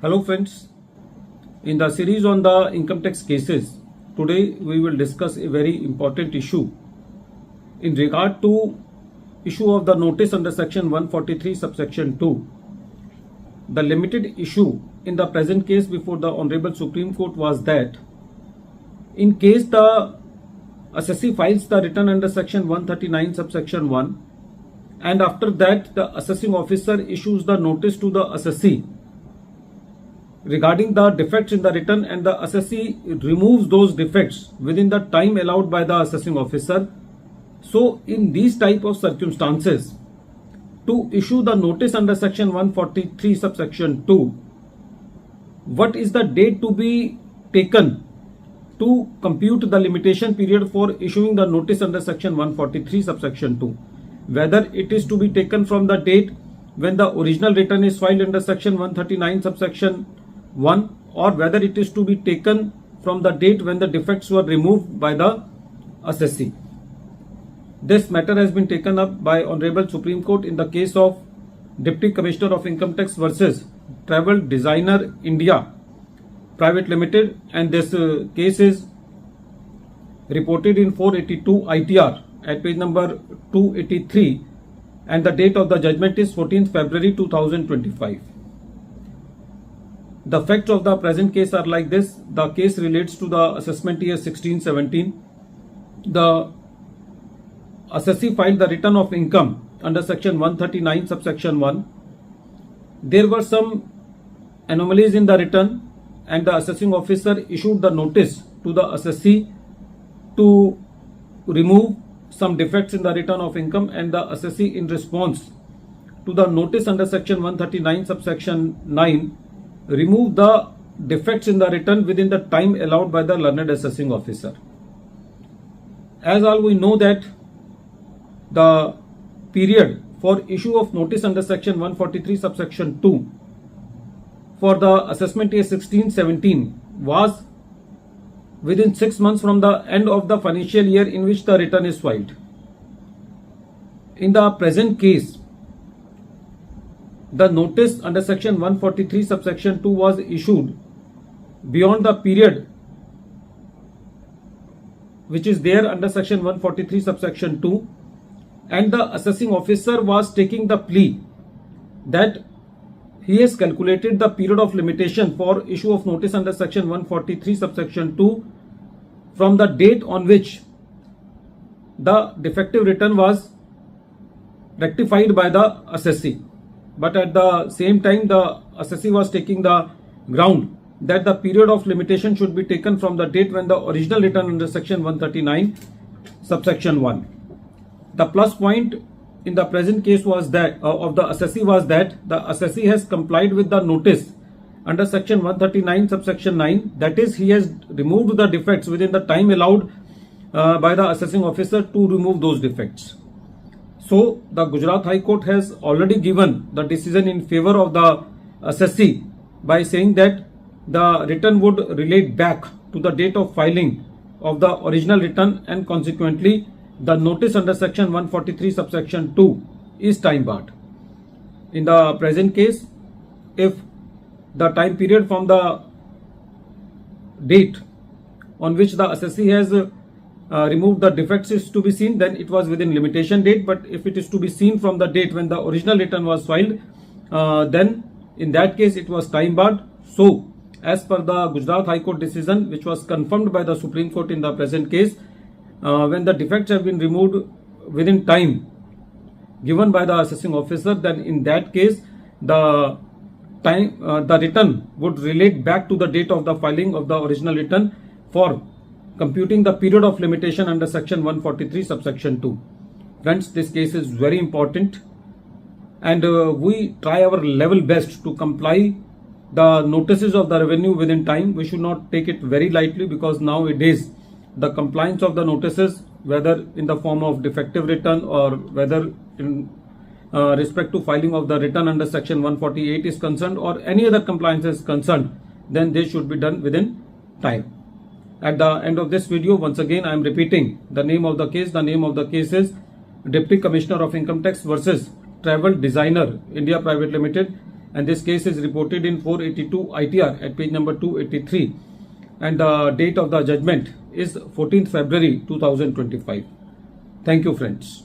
Hello friends, in the series on the income tax cases, today we will discuss a very important issue in regard to issue of the notice under section 143 subsection 2. The limited issue in the present case before the Honorable Supreme Court was that in case the assessee files the return under section 139 subsection 1 and after that the assessing officer issues the notice to the assessee regarding the defects in the return and the assessee removes those defects within the time allowed by the assessing officer. So in these type of circumstances, to issue the notice under section 143 subsection 2, what is the date to be taken to compute the limitation period for issuing the notice under section 143 subsection 2? Whether it is to be taken from the date when the original return is filed under section 139 subsection 1 or whether it is to be taken from the date when the defects were removed by the assessee. This matter has been taken up by Honorable Supreme Court in the case of Deputy Commissioner of Income Tax versus Travel Designer India Private Limited, and this case is reported in 482 ITR at page number 283 and the date of the judgment is 14th February 2025. The facts of the present case are like this. The case relates to the assessment year 16-17. The assessee filed the return of income under section 139 subsection 1. There were some anomalies in the return and the assessing officer issued the notice to the assessee to remove some defects in the return of income, and the assessee in response to the notice under section 139 subsection 9 remove the defects in the return within the time allowed by the learned assessing officer. As all we know that the period for issue of notice under section 143 subsection 2 for the assessment year 16-17 was within 6 months from the end of the financial year in which the return is filed. In the present case, the notice under section 143 subsection 2 was issued beyond the period which is there under section 143 subsection 2, and the assessing officer was taking the plea that he has calculated the period of limitation for issue of notice under section 143 subsection 2 from the date on which the defective return was rectified by the assessee. But at the same time, the assessee was taking the ground that the period of limitation should be taken from the date when the original return under section 139 subsection 1. The plus point in the present case was that of the assessee was that the assessee has complied with the notice under section 139 subsection 9, that is, he has removed the defects within the time allowed by the assessing officer to remove those defects. So the Gujarat High Court has already given the decision in favor of the assessee by saying that the return would relate back to the date of filing of the original return, and consequently the notice under section 143 subsection 2 is time barred. In the present case, if the time period from the date on which the assessee has removed the defects is to be seen, then it was within limitation date. But if it is to be seen from the date when the original return was filed, then in that case it was time barred. So as per the Gujarat High Court decision, which was confirmed by the Supreme Court in the present case, when the defects have been removed within time given by the assessing officer, then in that case the return would relate back to the date of the filing of the original return for computing the period of limitation under section 143 subsection 2. Friends, this case is very important, and we try our level best to comply the notices of the revenue within time. We should not take it very lightly, because nowadays the compliance of the notices, whether in the form of defective return or whether in respect to filing of the return under section 148 is concerned, or any other compliance is concerned, then they should be done within time. At the end of this video, once again I am repeating the name of the case. The name of the case is Deputy Commissioner of Income Tax versus Travel Designer India Private Limited, and this case is reported in 482 ITR at page number 283, and the date of the judgment is 14th February 2025. Thank you, friends.